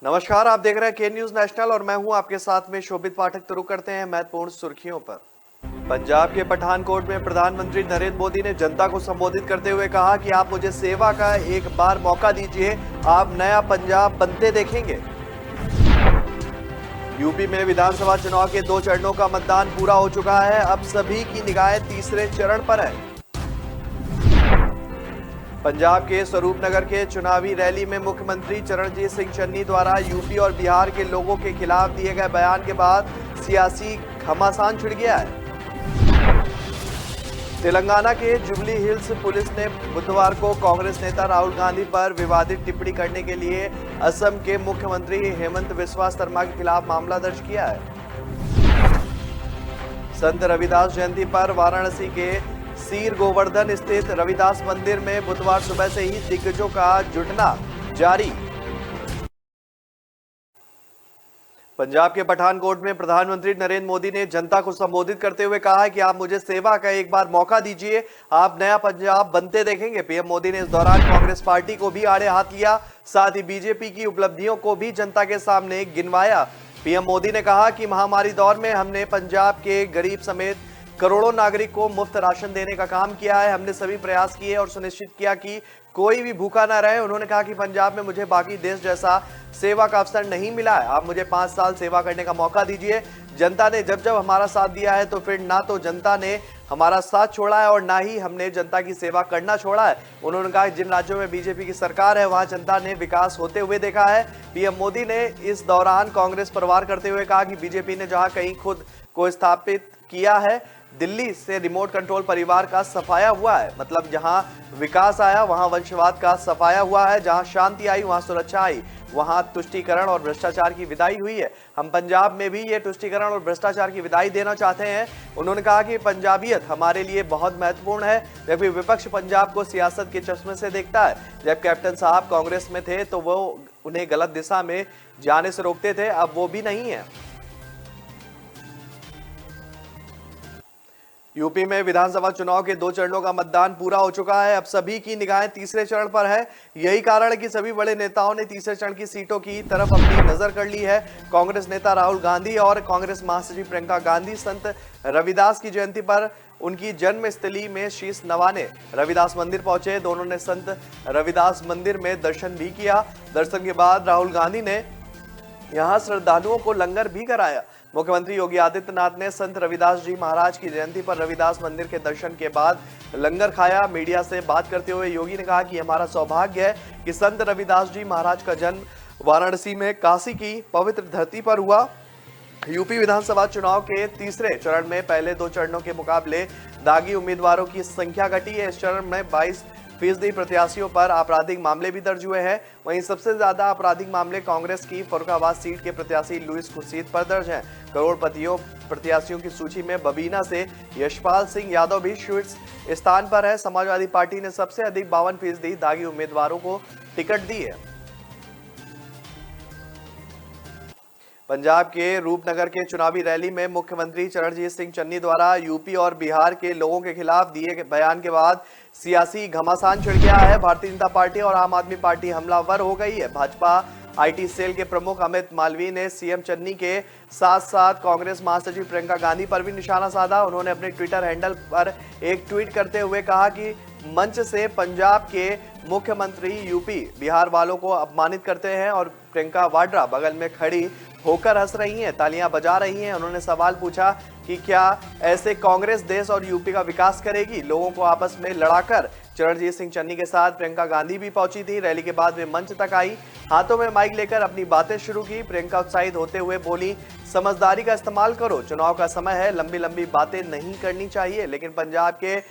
नमस्कार, आप देख रहे हैं के न्यूज नेशनल और मैं हूं आपके साथ में शोभित पाठक। शुरू करते हैं महत्वपूर्ण सुर्खियों पर। पंजाब के पठानकोट में प्रधानमंत्री नरेंद्र मोदी ने जनता को संबोधित करते हुए कहा कि आप मुझे सेवा का एक बार मौका दीजिए, आप नया पंजाब बनते देखेंगे। यूपी में विधानसभा चुनाव के 2 चरणों का मतदान पूरा हो चुका है। अब सभी की निगाहें तीसरे चरण पर है। पंजाब के स्वरूपनगर के चुनावी रैली में मुख्यमंत्री चरणजीत सिंह चन्नी द्वारा यूपी और बिहार के लोगों के खिलाफ दिए गए बयान के बाद सियासी घमासान छिड़ गया है। तेलंगाना के जुबली हिल्स पुलिस ने बुधवार को कांग्रेस नेता राहुल गांधी पर विवादित टिप्पणी करने के लिए असम के मुख्यमंत्री हेमंत बिस्वा शर्मा के खिलाफ मामला दर्ज किया है। संत रविदास जयंती पर वाराणसी के सीर गोवर्धन स्थित रविदास मंदिर में बुधवार सुबह से ही दिग्गजों का जुटना जारी। पंजाब के पठानकोट में प्रधानमंत्री नरेंद्र मोदी ने जनता को संबोधित करते हुए कहा है कि आप मुझे सेवा का एक बार मौका दीजिए, आप नया पंजाब बनते देखेंगे। पीएम मोदी ने इस दौरान कांग्रेस पार्टी को भी आड़े हाथ लिया, साथ ही बीजेपी की उपलब्धियों को भी जनता के सामने गिनवाया। पीएम मोदी ने कहा कि महामारी दौर में हमने पंजाब के गरीब समेत करोड़ों नागरिक को मुफ्त राशन देने का काम किया है। हमने सभी प्रयास किए और सुनिश्चित किया कि कोई भी भूखा ना रहे। उन्होंने कहा कि पंजाब में मुझे बाकी देश जैसा सेवा का अवसर नहीं मिला है, आप मुझे 5 साल सेवा करने का मौका दीजिए। जनता ने जब जब हमारा साथ दिया है तो फिर ना तो जनता ने हमारा साथ छोड़ा है और ना ही हमने जनता की सेवा करना छोड़ा है। उन्होंने कहा जिन राज्यों में बीजेपी की सरकार है वहां जनता ने विकास होते हुए देखा है। पीएम मोदी ने इस दौरान कांग्रेस परवार करते हुए कहा कि बीजेपी ने जहां कहीं खुद को स्थापित किया है, दिल्ली से रिमोट कंट्रोल परिवार का सफाया हुआ है। मतलब जहां विकास आया वहां वंशवाद का सफाया हुआ है, जहां शांति आई वहां सुरक्षा आई, वहां तुष्टीकरण और भ्रष्टाचार की विदाई हुई है। हम पंजाब में भी ये तुष्टीकरण और भ्रष्टाचार की विदाई देना चाहते हैं। उन्होंने कहा कि पंजाबियत हमारे लिए बहुत महत्वपूर्ण है, जबकि विपक्ष पंजाब को सियासत के चश्मे से देखता है। जब कैप्टन साहब कांग्रेस में थे तो वो उन्हें गलत दिशा में जाने से रोकते थे, अब वो भी नहीं है। यूपी में विधानसभा चुनाव के 2 चरणों का मतदान पूरा हो चुका है। अब सभी की निगाहें तीसरे चरण पर है। यही कारण है कि सभी बड़े नेताओं ने तीसरे चरण की सीटों की तरफ अपनी नजर कर ली है। कांग्रेस नेता राहुल गांधी और कांग्रेस महासचिव प्रियंका गांधी संत रविदास की जयंती पर उनकी जन्मस्थली में शीश नवाने रविदास मंदिर पहुंचे। दोनों ने संत रविदास मंदिर में दर्शन भी किया। दर्शन के बाद राहुल गांधी ने यहां श्रद्धालुओं को लंगर भी कराया। मुख्यमंत्री योगी आदित्यनाथ ने संत रविदास जी महाराज की जयंती पर रविदास मंदिर के दर्शन के बाद लंगर खाया। मीडिया से बात करते हुए योगी ने कहा कि हमारा सौभाग्य है कि संत रविदास जी महाराज का जन्म वाराणसी में काशी की पवित्र धरती पर हुआ। यूपी विधानसभा चुनाव के तीसरे चरण में पहले 2 चरणों के मुकाबले दागी उम्मीदवारों की संख्या घटी है। इस चरण में 22% प्रत्याशियों पर आपराधिक मामले भी दर्ज हुए हैं। वहीं सबसे ज्यादा आपराधिक मामले कांग्रेस की फर्रुखाबाद सीट के प्रत्याशी लुइस खुर्शीद पर दर्ज हैं। करोड़पतियों प्रत्याशियों की सूची में बबीना से यशपाल सिंह यादव भी शीर्ष स्थान पर है। समाजवादी पार्टी ने सबसे अधिक 52% दागी उम्मीदवारों को टिकट दी है। पंजाब के रूपनगर के चुनावी रैली में मुख्यमंत्री चरणजीत सिंह चन्नी द्वारा यूपी और बिहार के लोगों के खिलाफ दिए गए बयान के बाद सियासी घमासान छिड़ गया है। भारतीय जनता पार्टी और आम आदमी पार्टी हमलावर हो गई है। भाजपा आईटी सेल के प्रमुख अमित मालवीय ने सीएम चन्नी के साथ साथ कांग्रेस महासचिव प्रियंका गांधी पर भी निशाना साधा। उन्होंने अपने ट्विटर हैंडल पर एक ट्वीट करते हुए कहा कि मंच से पंजाब के मुख्यमंत्री यूपी बिहार वालों को अपमानित करते हैं और प्रियंका वाड्रा बगल में खड़ी होकर हंस रही हैं, तालियां बजा रही हैं। उन्होंने सवाल पूछा कि क्या ऐसे कांग्रेस देश और यूपी का विकास करेगी। लोगों को आपस में लड़ाकर चरणजीत सिंह चन्नी के साथ प्रियंका गांधी भी पहुंची थी। रैली के बाद वे मंच तक आई, हाथों में माइक लेकर अपनी बातें शुरू की। प्रियंका उत्साहित होते हुए बोली, समझदारी का इस्तेमाल करो, चुनाव का समय है, लंबी लंबी बातें नहीं करनी चाहिए, लेकिन पंजाब के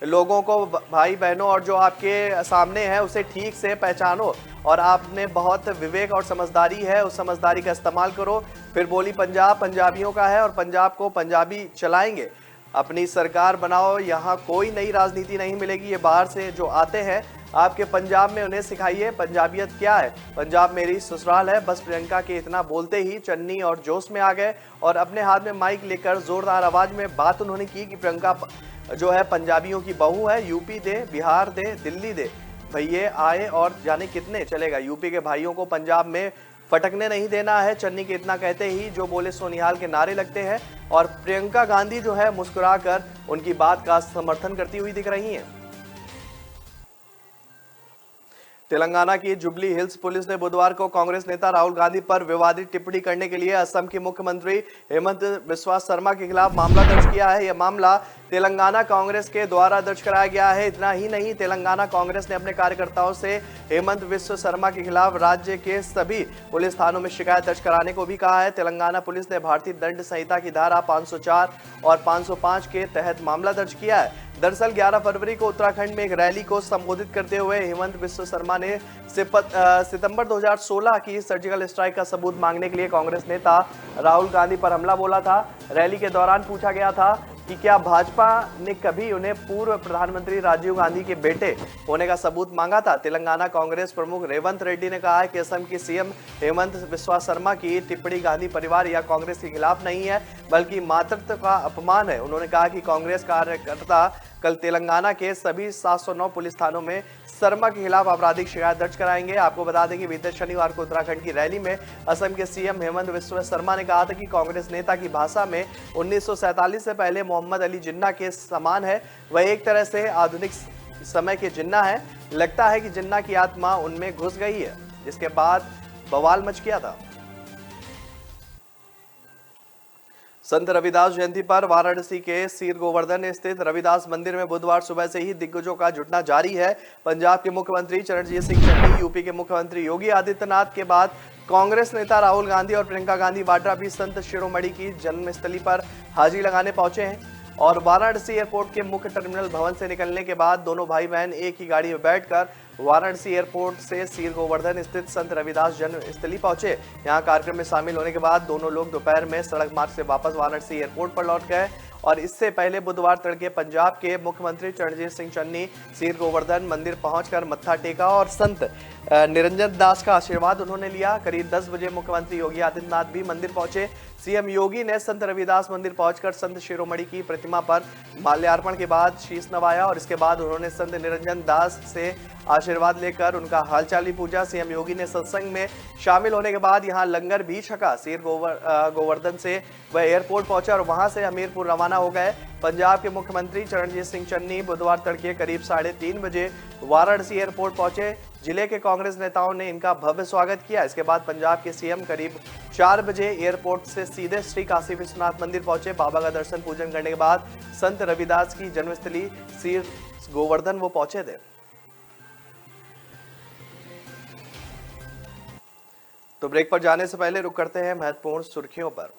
लोगों को, भाई बहनों, और जो आपके सामने है उसे ठीक से पहचानो और आपने बहुत विवेक और समझदारी है, उस समझदारी का इस्तेमाल करो। फिर बोली, पंजाब पंजाबियों का है और पंजाब को पंजाबी चलाएंगे, अपनी सरकार बनाओ, यहाँ कोई नई राजनीति नहीं मिलेगी। ये बाहर से जो आते हैं आपके पंजाब में उन्हें सिखाइए पंजाबियत क्या है, पंजाब मेरी ससुराल है। बस प्रियंका के इतना बोलते ही चन्नी और जोश में आ गए और अपने हाथ में माइक लेकर जोरदार आवाज में बात उन्होंने की कि प्रियंका जो है पंजाबियों की बहू है, यूपी दे, बिहार दे, दिल्ली दे, भैये आए और जाने कितने चलेगा। यूपी के भाइयों को पंजाब में फटकने नहीं देना है। चन्नी के इतना कहते ही जो बोले सो निहाल के नारे लगते हैं और प्रियंका गांधी जो है मुस्कुराकर उनकी बात का समर्थन करती हुई दिख रही हैं। तेलंगाना की जुबली हिल्स पुलिस ने बुधवार को कांग्रेस नेता राहुल गांधी पर विवादित टिप्पणी करने के लिए असम के मुख्यमंत्री हेमंत बिस्वा शर्मा के खिलाफ मामला दर्ज किया है। यह मामला तेलंगाना कांग्रेस के द्वारा दर्ज कराया गया है। इतना ही नहीं, तेलंगाना कांग्रेस ने अपने कार्यकर्ताओं से हेमंत बिस्वा शर्मा के खिलाफ राज्य के सभी पुलिस थानों में शिकायत दर्ज कराने को भी कहा है। तेलंगाना पुलिस ने भारतीय दंड संहिता की धारा 504 और 505 के तहत मामला दर्ज किया है। दरअसल 11 फरवरी को उत्तराखंड में एक रैली को संबोधित करते हुए हेमंत बिस्वा शर्मा ने सितंबर 2016 की सर्जिकल स्ट्राइक का सबूत मांगने के लिए कांग्रेस नेता राहुल गांधी पर हमला बोला था। रैली के दौरान पूछा गया था कि क्या भाजपा ने कभी उन्हें पूर्व प्रधानमंत्री राजीव गांधी के बेटे होने का सबूत मांगा था। तेलंगाना कांग्रेस प्रमुख रेवंत रेड्डी ने कहा है कि असम के सीएम हेमंत बिस्वा शर्मा की टिप्पणी गांधी परिवार या कांग्रेस के खिलाफ नहीं है बल्कि मातृत्व का अपमान है। उन्होंने कहा कि कांग्रेस कार्यकर्ता कल तेलंगाना के सभी 709 पुलिस थानों में शर्मा के खिलाफ आपराधिक शिकायत दर्ज कराएंगे। आपको बता दें कि बीते शनिवार को उत्तराखंड की रैली में असम के सीएम हेमंत बिस्वा शर्मा ने कहा था कि कांग्रेस नेता की भाषा में 1947 से पहले मोहम्मद अली जिन्ना के समान है। वह एक तरह से आधुनिक समय के जिन्ना है। लगता है कि जिन्ना की आत्मा उनमें घुस गई है, जिसके बाद बवाल मच गया था। संत रविदास जयंती पर वाराणसी के सीर गोवर्धन स्थित रविदास मंदिर में बुधवार सुबह से ही दिग्गजों का जुटना जारी है। पंजाब के मुख्यमंत्री चरणजीत सिंह चन्नी, यूपी के मुख्यमंत्री योगी आदित्यनाथ के बाद कांग्रेस नेता राहुल गांधी और प्रियंका गांधी वाड्रा भी संत शिरोमणि की जन्मस्थली पर हाजिरी लगाने पहुंचे हैं और वाराणसी एयरपोर्ट के मुख्य टर्मिनल भवन से निकलने के बाद दोनों भाई बहन एक ही गाड़ी में बैठकर वाराणसी एयरपोर्ट से सीर गोवर्धन स्थित संत रविदास जन्मस्थली पहुंचे। यहां कार्यक्रम में शामिल होने के बाद दोनों लोग दोपहर में सड़क मार्ग से वापस वाराणसी एयरपोर्ट पर लौट गए और इससे पहले बुधवार तड़के पंजाब के मुख्यमंत्री चरणजीत सिंह चन्नी सीर गोवर्धन मंदिर पहुंचकर मत्था टेका और संत निरंजन दास का आशीर्वाद उन्होंने लिया। करीब 10 बजे मुख्यमंत्री योगी आदित्यनाथ भी मंदिर पहुंचे। सीएम योगी ने संत रविदास मंदिर पहुंचकर संत शिरोमणि की प्रतिमा पर माल्यार्पण के बाद शीश नवाया और इसके बाद उन्होंने संत निरंजन दास से आशीर्वाद लेकर उनका हालचाल भी पूछा। सीएम योगी ने सत्संग में शामिल होने के बाद यहां लंगर भी छका। सीर गोवर्धन से वह एयरपोर्ट पहुंचा और वहां से हमीरपुर रवाना हो गए। पंजाब के मुख्यमंत्री चरणजीत सिंह चन्नी बुधवार तड़के करीब 3:30 बजे वाराणसी एयरपोर्ट पहुंचे। जिले के कांग्रेस नेताओं ने इनका भव्य स्वागत किया। इसके बाद पंजाब के सीएम करीब 4 बजे एयरपोर्ट से सीधे श्री काशी विश्वनाथ मंदिर पहुंचे। बाबा का दर्शन पूजन करने के बाद संत रविदास की जन्मस्थली सीर गोवर्धन वो पहुंचे थे। तो ब्रेक पर जाने से पहले रुक करते हैं महत्वपूर्ण सुर्खियों पर।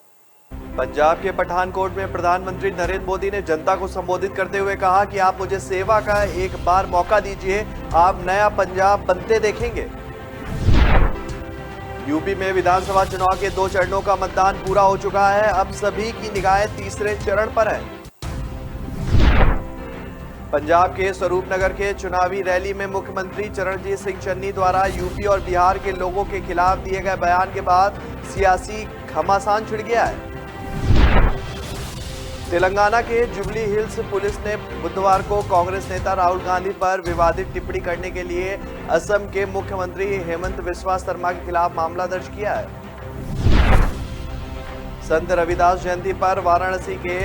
पंजाब के पठानकोट में प्रधानमंत्री नरेंद्र मोदी ने जनता को संबोधित करते हुए कहा कि आप मुझे सेवा का एक बार मौका दीजिए, आप नया पंजाब बनते देखेंगे। यूपी में विधानसभा चुनाव के 2 चरणों का मतदान पूरा हो चुका है। अब सभी की निगाहें तीसरे चरण पर है। पंजाब के स्वरूपनगर के चुनावी रैली में मुख्यमंत्री चरणजीत सिंह चन्नी द्वारा यूपी और बिहार के लोगों के खिलाफ दिए गए बयान के बाद सियासी घमासान छिड़ गया है। तेलंगाना के जुबली हिल्स पुलिस ने बुधवार को कांग्रेस नेता राहुल गांधी पर विवादित टिप्पणी करने के लिए असम के मुख्यमंत्री हेमंत बिस्वा शर्मा के खिलाफ मामला दर्ज किया है। संत रविदास जयंती पर वाराणसी के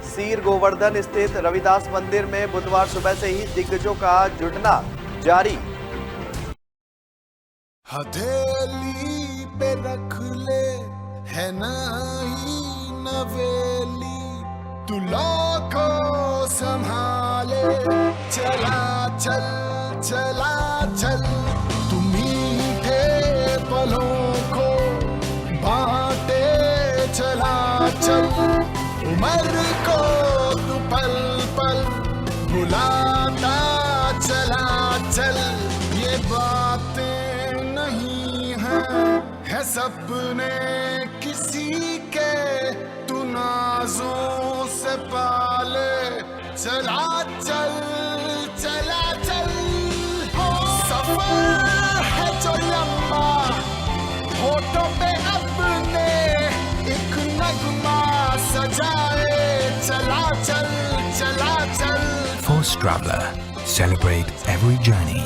सीर गोवर्धन स्थित रविदास मंदिर में बुधवार सुबह से ही दिग्गजों का जुटना जारी। हथेली पे रख ले है नहीं नवेली, तू को संभाले चला चल चला चल, तू मीठे पलों को बांटे चला चल, उम्र को तू पल पल भुलाता चला चल। ये बातें नहीं है सपने किसी के, तू नाजों से पाले चला चल चला चल। सफर है जो लंबा, होठों पे अपने एक नगमा सजाए चला चल चला चल। Force Traveler, celebrate every journey.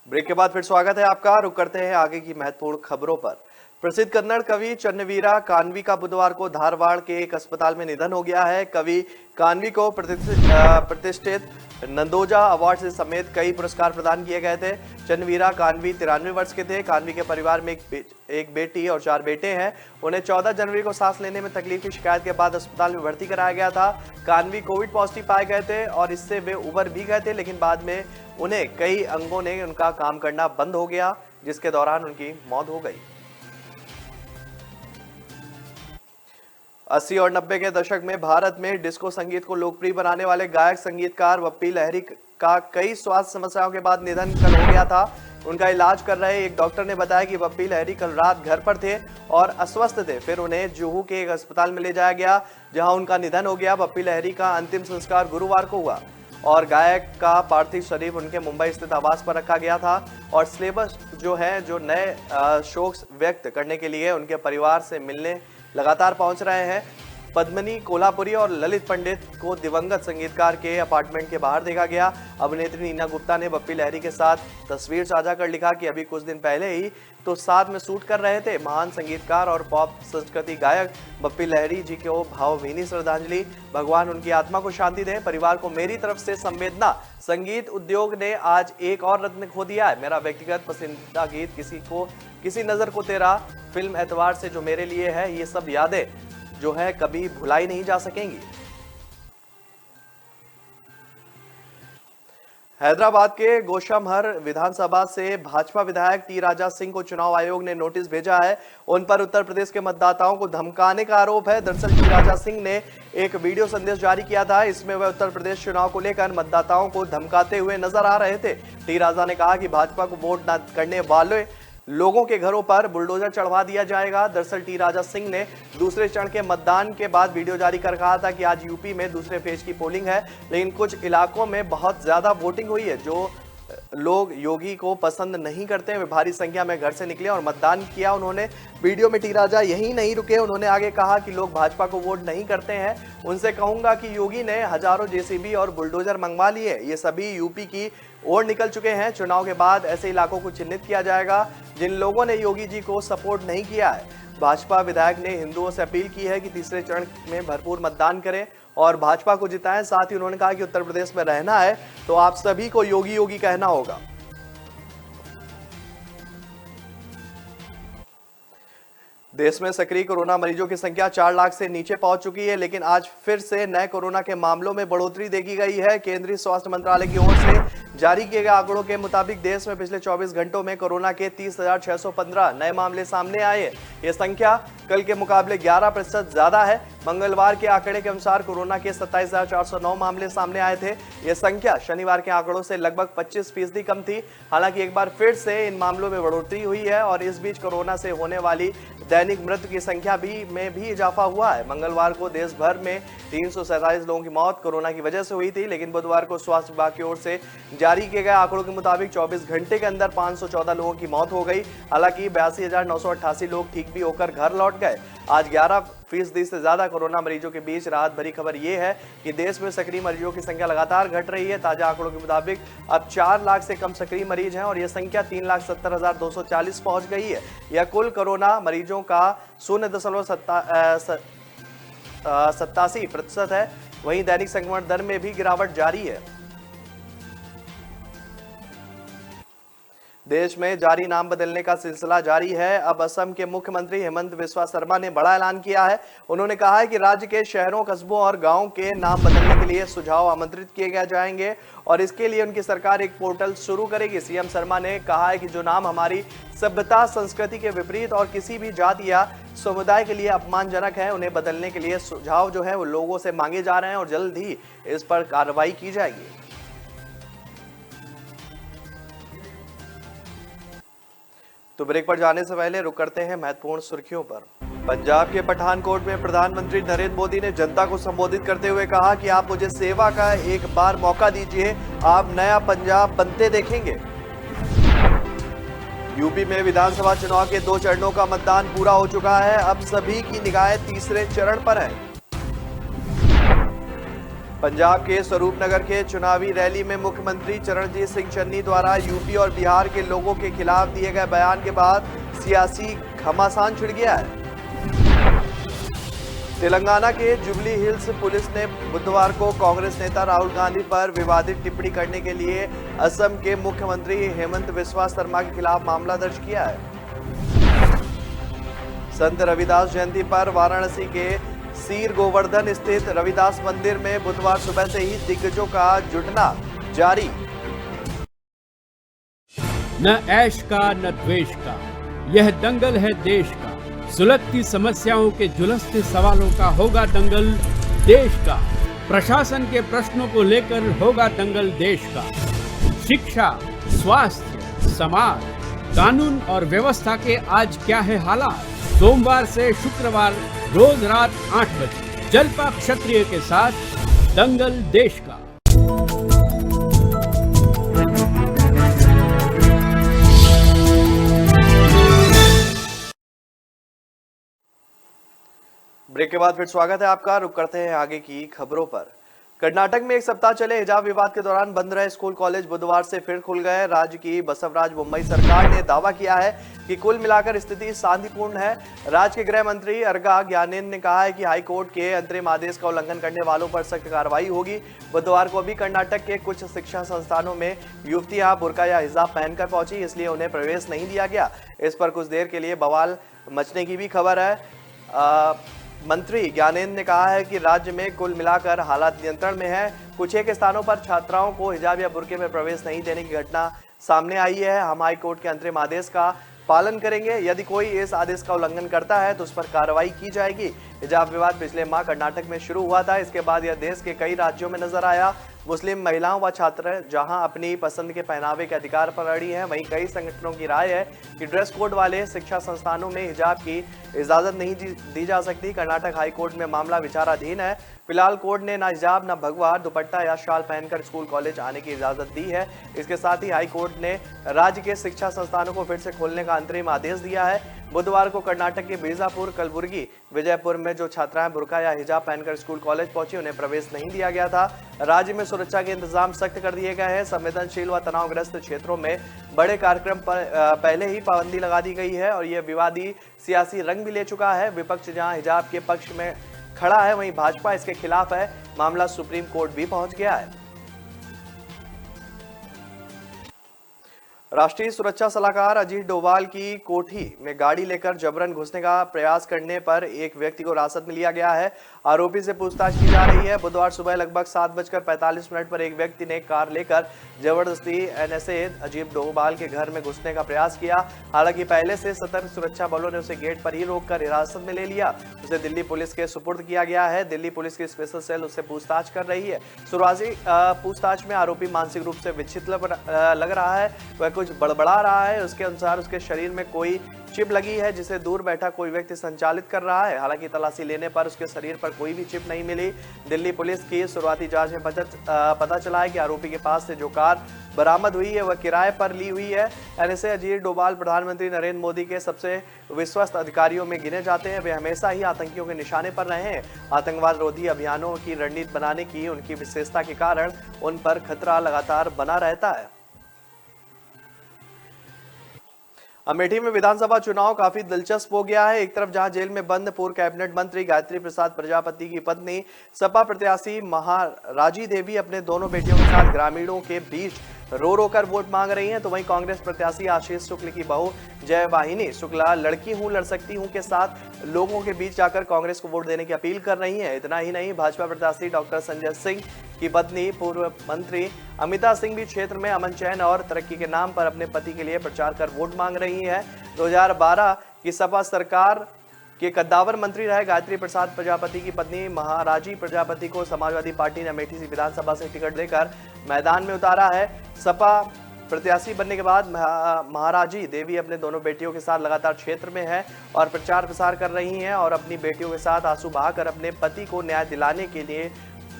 Break के बाद फिर स्वागत है आपका। रुक करते हैं आगे की महत्वपूर्ण खबरों पर। प्रसिद्ध कन्नड़ कवि चन्नवीरा कानवी का बुधवार को धारवाड़ के एक अस्पताल में निधन हो गया है। कवि कानवी को प्रतिष्ठित नंदोजा अवार्ड से समेत कई पुरस्कार प्रदान किए गए थे। चन्नवीरा कानवी 93 वर्ष के थे। कानवी के परिवार में एक बेटी और 4 बेटे हैं। उन्हें 14 जनवरी को सांस लेने में तकलीफ की शिकायत के बाद अस्पताल में भर्ती कराया गया था। कानवी कोविड पॉजिटिव पाए गए थे और इससे वे उबर भी गए थे, लेकिन बाद में उन्हें कई अंगों ने उनका काम करना बंद हो गया, जिसके दौरान उनकी मौत हो गई। 80 और 90 के दशक में भारत में डिस्को संगीत को लोकप्रिय बनाने वाले गायक संगीतकार बप्पी लहरी का कई स्वास्थ्य समस्याओं के बाद निधन कल हो गया था। उनका इलाज कर रहे एक डॉक्टर ने बताया कि बप्पी लहरी कल रात घर पर थे और अस्वस्थ थे। फिर उन्हें जुहू के एक अस्पताल में ले जाया गया, जहां उनका निधन हो गया। बप्पी लहरी का अंतिम संस्कार गुरुवार को हुआ और गायक का पार्थिव शरीर उनके मुंबई स्थित आवास पर रखा गया था। और सिलेबस जो नए शोक व्यक्त करने के लिए उनके परिवार से मिलने लगातार पहुंच रहे हैं। पद्मनी कोल्हापुरी और ललित पंडित को दिवंगत संगीतकार के अपार्टमेंट के बाहर देखा गया। अभिनेत्री नीना गुप्ता ने बप्पी लहरी के साथ तस्वीर साझा कर लिखा कि अभी कुछ दिन पहले ही तो साथ में शूट कर रहे थे। महान संगीतकार और पॉप संस्कृति गायक बप्पी लहरी जी को भावभीनी श्रद्धांजलि। भगवान उनकी आत्मा को शांति दें। परिवार को मेरी तरफ से संवेदना। संगीत उद्योग ने आज एक और रत्न खो दिया है। मेरा व्यक्तिगत पसंदीदा गीत किसी नजर को तेरा, फिल्म एतवार से जो मेरे लिए है, ये सब यादें जो है कभी भुलाई नहीं जा सकेंगी। हैदराबाद के गोशामहर विधानसभा से भाजपा विधायक टी राजा सिंह को चुनाव आयोग ने नोटिस भेजा है। उन पर उत्तर प्रदेश के मतदाताओं को धमकाने का आरोप है। दरअसल टी राजा सिंह ने एक वीडियो संदेश जारी किया था। इसमें वह उत्तर प्रदेश चुनाव को लेकर मतदाताओं को धमकाते हुए नजर आ रहे थे। टी राजा ने कहा कि भाजपा को वोट न करने वाले लोगों के घरों पर बुलडोजर चढ़वा दिया जाएगा। दरअसल टी राजा सिंह ने दूसरे चरण के मतदान के बाद वीडियो जारी कर कहा था कि आज यूपी में दूसरे फेज की पोलिंग है, लेकिन कुछ इलाकों में बहुत ज्यादा वोटिंग हुई है। जो लोग योगी को पसंद नहीं करते हैं वे भारी संख्या में घर से निकले और मतदान किया। उन्होंने वीडियो में टी राजा यही नहीं रुके, उन्होंने आगे कहा कि लोग भाजपा को वोट नहीं करते हैं। उनसे कहूंगा कि योगी ने हजारों जेसीबी और बुलडोजर मंगवा लिए, ये सभी यूपी की ओर निकल चुके हैं। चुनाव के बाद ऐसे इलाकों को चिन्हित किया जाएगा जिन लोगों ने योगी जी को सपोर्ट नहीं किया है। भाजपा विधायक ने हिंदुओं से अपील की है कि तीसरे चरण में भरपूर मतदान करें और भाजपा को जिताएं। साथ ही उन्होंने कहा कि उत्तर प्रदेश में रहना है तो आप सभी को योगी योगी कहना होगा। देश में सक्रिय कोरोना मरीजों की संख्या 4 लाख से नीचे पहुंच चुकी है, लेकिन आज फिर से नए कोरोना के मामलों में बढ़ोतरी देखी गई है। केंद्रीय स्वास्थ्य मंत्रालय की ओर से जारी किए गए आंकड़ों के मुताबिक देश में पिछले 24 घंटों में कोरोना के 30,615 नए मामले सामने आए। ये संख्या कल के मुकाबले 11% ज्यादा है। मंगलवार के आंकड़े के अनुसार कोरोना के 27,409 मामले सामने आए थे। यह संख्या शनिवार के आंकड़ों से लगभग 25% कम थी। हालांकि एक बार फिर से इन मामलों में बढ़ोतरी हुई है और इस बीच कोरोना से होने वाली दैनिक मृत्यु की संख्या में भी इजाफा हुआ है। मंगलवार को देश भर में 347 लोगों की मौत कोरोना की वजह से हुई थी, लेकिन बुधवार को स्वास्थ्य विभाग की ओर से जारी किए गए आंकड़ों के मुताबिक 24 घंटे के अंदर 514 लोगों की मौत हो गई। हालांकि 82,988 लोग ठीक भी होकर घर लौट गए। आज 11% से ज्यादा कोरोना मरीजों के बीच राहत भरी खबर यह है कि देश में सक्रिय मरीजों की संख्या लगातार घट रही है। ताजा आंकड़ों के मुताबिक अब 4 लाख से कम सक्रिय मरीज हैं और यह संख्या 3,70,240 पहुंच गई है। यह कुल कोरोना मरीजों का 0.87% है। वहीं दैनिक संक्रमण दर में भी गिरावट जारी है। देश में जारी नाम बदलने का सिलसिला जारी है। अब असम के मुख्यमंत्री हेमंत बिस्वा शर्मा ने बड़ा ऐलान किया है। उन्होंने कहा है कि राज्य के शहरों, कस्बों और गांवों के नाम बदलने के लिए सुझाव आमंत्रित किए जाएंगे और इसके लिए उनकी सरकार एक पोर्टल शुरू करेगी। सीएम शर्मा ने कहा है कि जो नाम हमारी सभ्यता, संस्कृति के विपरीत और किसी भी जाति या समुदाय के लिए अपमानजनक है, उन्हें बदलने के लिए सुझाव जो है वो लोगों से मांगे जा रहे हैं और जल्द ही इस पर कार्रवाई की जाएगी। तो ब्रेक पर जाने से पहले रुक करते हैं महत्वपूर्ण सुर्खियों पर। पंजाब के पठानकोट में प्रधानमंत्री नरेंद्र मोदी ने जनता को संबोधित करते हुए कहा कि आप मुझे सेवा का एक बार मौका दीजिए, आप नया पंजाब बनते देखेंगे। यूपी में विधानसभा चुनाव के 2 चरणों का मतदान पूरा हो चुका है। अब सभी की निगाहें तीसरे चरण पर है। पंजाब के स्वरूपनगर के चुनावी रैली में मुख्यमंत्री चरणजीत सिंह चन्नी द्वारा यूपी और बिहार के लोगों के खिलाफ दिए गए बयान के बाद सियासी घमासान छिड़ गया है। तेलंगाना के जुबली हिल्स पुलिस ने बुधवार को कांग्रेस नेता राहुल गांधी पर विवादित टिप्पणी करने के लिए असम के मुख्यमंत्री हेमंत बिस्वा शर्मा के खिलाफ मामला दर्ज किया है। संत रविदास जयंती पर वाराणसी के सीर गोवर्धन स्थित रविदास मंदिर में बुधवार सुबह से ही दिग्गजों का जुटना जारी। न ऐश का न द्वेष का, यह दंगल है देश का। सुलगती समस्याओं के जुलसते सवालों का होगा दंगल देश का। प्रशासन के प्रश्नों को लेकर होगा दंगल देश का। शिक्षा, स्वास्थ्य, समाज, कानून और व्यवस्था के आज क्या है हालात। सोमवार से शुक्रवार रोज रात 8 बजे जलपा क्षत्रिय के साथ दंगल देश का। ब्रेक के बाद फिर स्वागत है आपका। रुक करते हैं आगे की खबरों पर। कर्नाटक में एक सप्ताह चले हिजाब विवाद के दौरान बंद रहे स्कूल कॉलेज बुधवार से फिर खुल गए। राज्य की बसवराज बोम्मई सरकार ने दावा किया है कि कुल मिलाकर स्थिति शांतिपूर्ण है। राज्य के गृह मंत्री अरगा ज्ञानेन ने कहा है कि हाईकोर्ट के अंतरिम आदेश का उल्लंघन करने वालों पर सख्त कार्रवाई होगी। बुधवार को भी कर्नाटक के कुछ शिक्षा संस्थानों में युवतियां बुर्का या हिजाब पहनकर पहुंची, इसलिए उन्हें प्रवेश नहीं दिया गया। इस पर कुछ देर के लिए बवाल मचने की भी खबर है। मंत्री ज्ञानेन ने कहा है कि राज्य में कुल मिलाकर हालात नियंत्रण में है। कुछ एक स्थानों पर छात्राओं को हिजाब या बुर्के में प्रवेश नहीं देने की घटना सामने आई है। हम हाईकोर्ट के अंतरिम आदेश का पालन करेंगे। यदि कोई इस आदेश का उल्लंघन करता है तो उस पर कार्रवाई की जाएगी। हिजाब विवाद पिछले माह कर्नाटक में शुरू हुआ था। इसके बाद यह देश के कई राज्यों में नजर आया। मुस्लिम महिलाओं व छात्र जहां अपनी पसंद के पहनावे के अधिकार पर अड़ी हैं, वहीं कई संगठनों की राय है कि ड्रेस कोड वाले शिक्षा संस्थानों में हिजाब की इजाजत नहीं दी जा सकती। कर्नाटक हाईकोर्ट में मामला विचाराधीन है। फिलहाल कोर्ट ने ना हिजाब, ना भगवा, दुपट्टा या शाल पहनकर स्कूल कॉलेज आने की इजाजत दी है। इसके साथ ही हाईकोर्ट ने राज्य के शिक्षा संस्थानों को फिर से खोलने का अंतरिम आदेश दिया है। बुधवार को कर्नाटक के बीजापुर, कलबुर्गी, विजयपुर में जो छात्राएं बुर्का या हिजाब पहनकर स्कूल कॉलेज पहुंची, उन्हें प्रवेश नहीं दिया गया था। राज्य में सुरक्षा के इंतजाम सख्त कर दिए गए हैं। संवेदनशील व तनावग्रस्त क्षेत्रों में बड़े कार्यक्रम पर पहले ही पाबंदी लगा दी गई है और यह विवादी सियासी रंग भी ले चुका है। विपक्ष जहां हिजाब के पक्ष में खड़ा है, वहीं भाजपा इसके खिलाफ है। मामला सुप्रीम कोर्ट भी पहुंच गया है। राष्ट्रीय सुरक्षा सलाहकार अजीत डोभाल की कोठी में गाड़ी लेकर जबरन घुसने का प्रयास करने पर एक व्यक्ति को हिरासत में लिया गया है। आरोपी से पूछताछ की जा रही है। बुधवार सुबह लगभग 7:45 पर एक व्यक्ति ने कार लेकर जबरदस्ती एनएसए अजीत डोभाल के घर में घुसने का प्रयास किया। हालांकि पहले से सतर्क सुरक्षा बलों ने उसे गेट पर ही रोककर हिरासत में ले लिया। उसे दिल्ली पुलिस के सुपुर्द किया गया है। दिल्ली पुलिस की स्पेशल सेल उससे पूछताछ कर रही है। शुरुआती पूछताछ में आरोपी मानसिक रूप से विक्षिप्त लग रहा है। वह कुछ बड़बड़ा रहा है। उसके अनुसार उसके शरीर में कोई चिप लगी है जिसे दूर बैठा कोई व्यक्ति संचालित कर रहा है। हालांकि तलाशी लेने पर उसके शरीर पर कोई भी चिप नहीं मिली। दिल्ली पुलिस की शुरुआती जांच में पता चला है कि आरोपी के पास से जो कार बरामद हुई है वह किराए पर ली हुई है। एनएसए अजीत डोभाल प्रधानमंत्री नरेंद्र मोदी के सबसे विश्वस्त अधिकारियों में गिने जाते हैं। वे हमेशा ही आतंकियों के निशाने पर रहे हैं। आतंकवाद रोधी अभियानों की रणनीति बनाने की उनकी विशेषता के कारण उन पर खतरा लगातार बना रहता है। अमेठी में विधानसभा चुनाव काफी दिलचस्प हो गया है। एक तरफ जहां जेल में बंद पूर्व कैबिनेट मंत्री गायत्री प्रसाद प्रजापति की पत्नी सपा प्रत्याशी महाराजी देवी अपने दोनों बेटियों के साथ ग्रामीणों के बीच रो रो कर वोट मांग रही हैं, तो वहीं कांग्रेस प्रत्याशी आशीष शुक्ल की बहू जयवाहिनी शुक्ला लड़की हूं लड़ सकती हूं के साथ लोगों के बीच जाकर कांग्रेस को वोट देने की अपील कर रही हैं। इतना ही नहीं, भाजपा प्रत्याशी डॉक्टर संजय सिंह की पत्नी पूर्व मंत्री अमिता सिंह भी क्षेत्र में अमन चैन और तरक्की के नाम पर अपने पति के लिए प्रचार कर वोट मांग रही है। 2012 की सपा सरकार के कद्दावर मंत्री रहे गायत्री प्रसाद प्रजापति की पत्नी महाराजी प्रजापति को समाजवादी पार्टी ने अमेठी से विधानसभा से टिकट देकर मैदान में उतारा है। सपा प्रत्याशी बनने के बाद महाराजी देवी अपने दोनों बेटियों के साथ लगातार क्षेत्र में है और प्रचार प्रसार कर रही हैं और अपनी बेटियों के साथ आंसू बहाकर अपने पति को न्याय दिलाने के लिए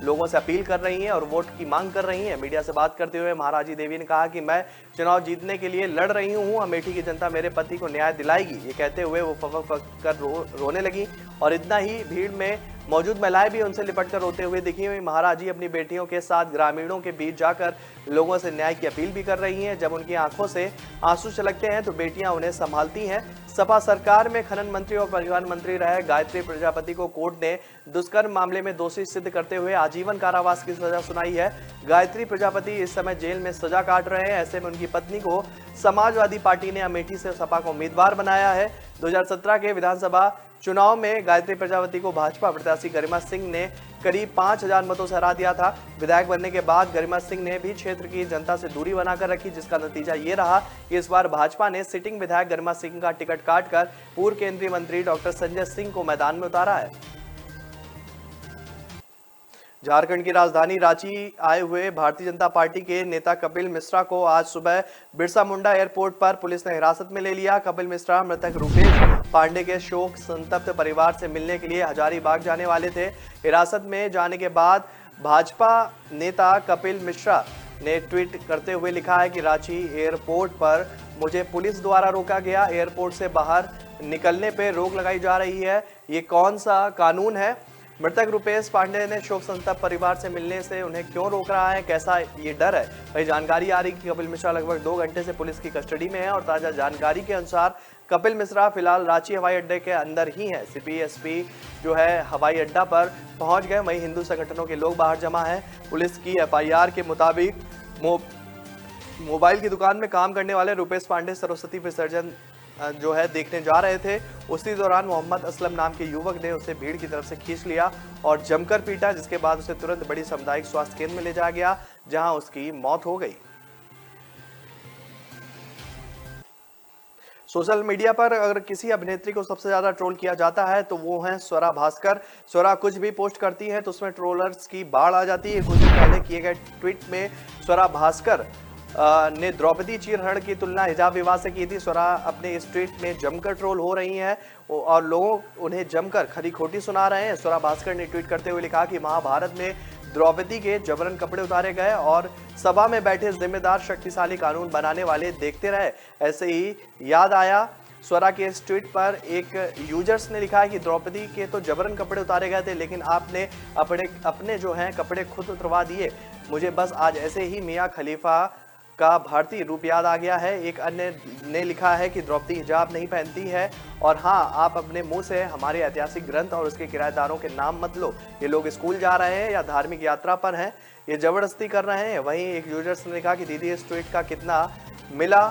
लोगों से अपील कर रही हैं और वोट की मांग कर रही हैं। मीडिया से बात करते हुए महाराजी देवी ने कहा कि मैं चुनाव जीतने के लिए लड़ रही हूं, अमेठी की जनता मेरे पति को न्याय दिलाएगी। ये कहते हुए वो फक कर रोने लगी और इतना ही भीड़ में मौजूद महिलाएं भी उनसे लिपटकर रोते हुए दिखी हुई। महाराजी अपनी बेटियों के साथ ग्रामीणों के बीच जाकर लोगों से न्याय की अपील भी कर रही हैं। जब उनकी आंखों से आंसू छलकते हैं तो बेटियां उन्हें संभालती हैं। सपा सरकार में खनन मंत्री और परिवहन मंत्री रहे गायत्री प्रजापति को कोर्ट ने दुष्कर्म मामले में दोषी सिद्ध करते हुए आजीवन कारावास की सजा सुनाई है। गायत्री प्रजापति इस समय जेल में सजा काट रहे हैं। ऐसे में उनकी पत्नी को समाजवादी पार्टी ने अमेठी से सपा को उम्मीदवार बनाया है। 2017 के विधानसभा चुनाव में गायत्री प्रजापति को भाजपा प्रत्याशी गरिमा सिंह ने करीब 5000 मतों से हरा दिया था। विधायक बनने के बाद गरिमा सिंह ने भी क्षेत्र की जनता से दूरी बनाकर रखी, जिसका नतीजा ये रहा कि इस बार भाजपा ने सिटिंग विधायक गरिमा सिंह का टिकट काटकर पूर्व केंद्रीय मंत्री डॉक्टर संजय सिंह को मैदान में उतारा है। झारखंड की राजधानी रांची आए हुए भारतीय जनता पार्टी के नेता कपिल मिश्रा को आज सुबह बिरसा मुंडा एयरपोर्ट पर पुलिस ने हिरासत में ले लिया। कपिल मिश्रा मृतक रूपेश पांडे के शोक संतप्त परिवार से मिलने के लिए हजारीबाग जाने वाले थे। हिरासत में जाने के बाद भाजपा नेता कपिल मिश्रा ने ट्वीट करते हुए लिखा है कि रांची एयरपोर्ट पर मुझे पुलिस द्वारा रोका गया। एयरपोर्ट से बाहर निकलने पर रोक लगाई जा रही है। ये कौन सा कानून है? मृतक रूपेश पांडे ने शोक संतप्त परिवार से मिलने से उन्हें क्यों रोक रहा है? कैसा ये डर है? वही जानकारी आ रही कि कपिल मिश्रा लगभग 2 घंटे से पुलिस की कस्टडी में है और ताजा जानकारी के अनुसार कपिल मिश्रा फिलहाल रांची हवाई अड्डे के अंदर ही है। सीपीएसपी जो है हवाई अड्डा पर पहुंच गए। वहीं हिंदू संगठनों के लोग बाहर जमा है। पुलिस की एफआईआर के मुताबिक मोबाइल की दुकान में काम करने वाले रूपेश पांडे सरस्वती विसर्जन जो है देखने जा रहे थे। उसी दौरान मोहम्मद असलम नाम के युवक ने उसे भीड़ की तरफ से खींच लिया और जमकर पीटा, जिसके बाद उसे तुरंत बड़ी सामुदायिक स्वास्थ्य केंद्र में ले जाया गया, जहां उसकी मौत हो गई। सोशल मीडिया पर अगर किसी अभिनेत्री को सबसे ज्यादा ट्रोल किया जाता है तो वो है स्वरा भास्कर। स्वरा कुछ भी पोस्ट करती है तो उसमें ट्रोलर्स की बाढ़ आ जाती है। कुछ दिन पहले किए गए ट्वीट में स्वरा भास्कर ने द्रौपदी चीरहरण की तुलना हिजाब विवाद से की थी। स्वरा अपने इस ट्वीट में जमकर ट्रोल हो रही हैं और लोग उन्हें जमकर खरी खोटी सुना रहे हैं। स्वरा भास्कर ने ट्वीट करते हुए लिखा कि महाभारत में द्रौपदी के जबरन कपड़े उतारे गए और सभा में बैठे जिम्मेदार शक्तिशाली कानून बनाने वाले देखते रहे। ऐसे ही याद आया स्वरा के इस ट्वीट पर एक यूजर्स ने लिखा है कि द्रौपदी के तो जबरन कपड़े उतारे गए थे, लेकिन आपने अपने जो हैं कपड़े खुद उतरवा दिए। मुझे बस आज ऐसे ही मियां खलीफा का भारतीय रूप याद आ गया है। एक अन्य ने लिखा है कि द्रौपदी हिजाब नहीं पहनती है और हाँ, आप अपने मुंह से हमारे ऐतिहासिक ग्रंथ और उसके किराएदारों के नाम मत लो। ये लोग स्कूल जा रहे हैं या धार्मिक यात्रा पर हैं, ये जबरदस्ती कर रहे हैं। वहीं एक यूजर्स ने लिखा कि दीदी इस ट्वीट का कितना मिला।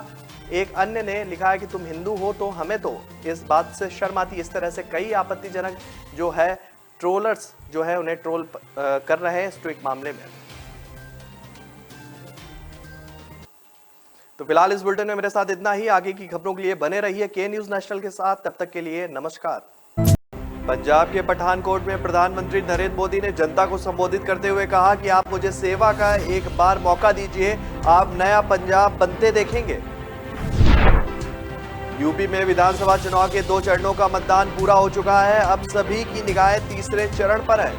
एक अन्य ने लिखा है कि तुम हिंदू हो तो हमें तो इस बात से शर्म आती। इस तरह से कई आपत्तिजनक जो है ट्रोलर्स जो है उन्हें ट्रोल कर रहे हैं इस ट्वीट मामले में। तो फिलहाल इस बुलेटिन में मेरे साथ इतना ही। आगे की खबरों के लिए बने रहिए के न्यूज नेशनल के साथ। तब तक के लिए नमस्कार। पंजाब के पठानकोट में प्रधानमंत्री नरेंद्र मोदी ने जनता को संबोधित करते हुए कहा कि आप मुझे सेवा का एक बार मौका दीजिए, आप नया पंजाब बनते देखेंगे। यूपी में विधानसभा चुनाव के 2 चरणों का मतदान पूरा हो चुका है। अब सभी की निगाहें तीसरे चरण पर है।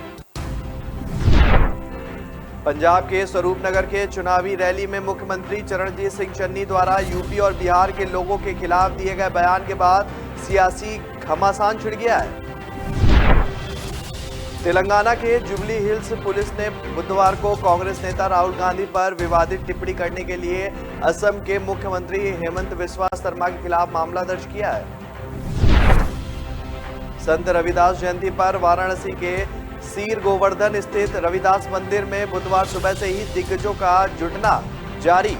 पंजाब के स्वरूपनगर के चुनावी रैली में मुख्यमंत्री चरणजीत सिंह चन्नी द्वारा यूपी और बिहार के लोगों के खिलाफ दिए गए बयान के बाद सियासी घमासान छिड़ गया है। तेलंगाना के जुबली हिल्स पुलिस ने बुधवार को कांग्रेस नेता राहुल गांधी पर विवादित टिप्पणी करने के लिए असम के मुख्यमंत्री हेमंत बिस्वा शर्मा के खिलाफ मामला दर्ज किया है। संत रविदास जयंती पर वाराणसी के सीर गोवर्धन स्थित रविदास मंदिर में बुधवार सुबह से ही दिग्गजों का जुटना जारी।